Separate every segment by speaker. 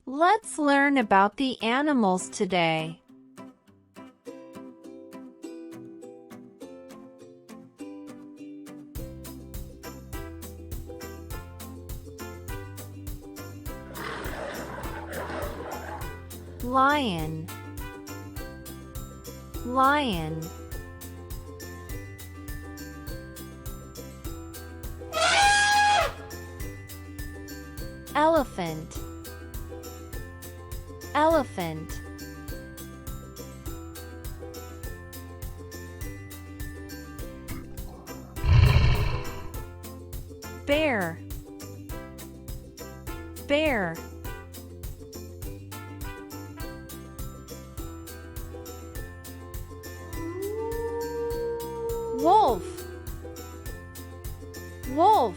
Speaker 1: Let's learn about the animals today. Lion, lion. Elephant, elephant. Bear, bear. Wolf, wolf.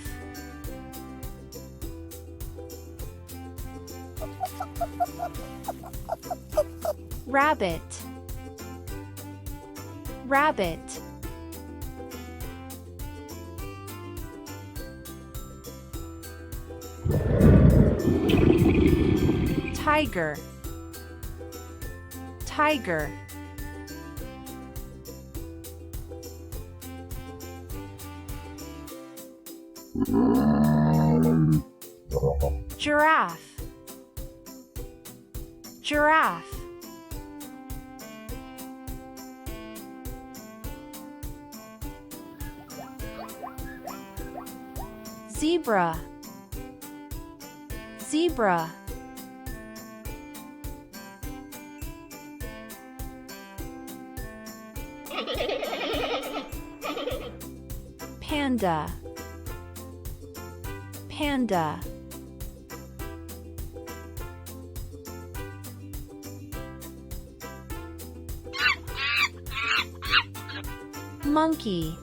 Speaker 1: Rabbit, rabbit. Tiger, tiger. Giraffe, giraffe. Zebra, zebra. Panda, panda. Monkey,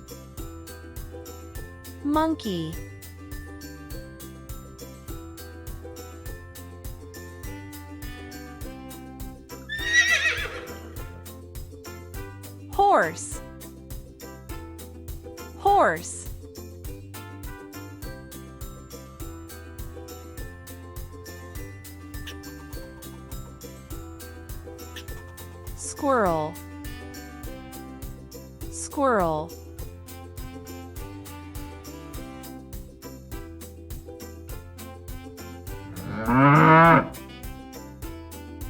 Speaker 1: monkey. Horse, horse. Squirrel, squirrel.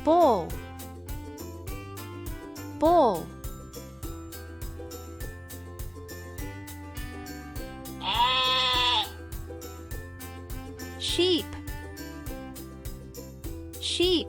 Speaker 1: Bull, bull. Sheep, sheep.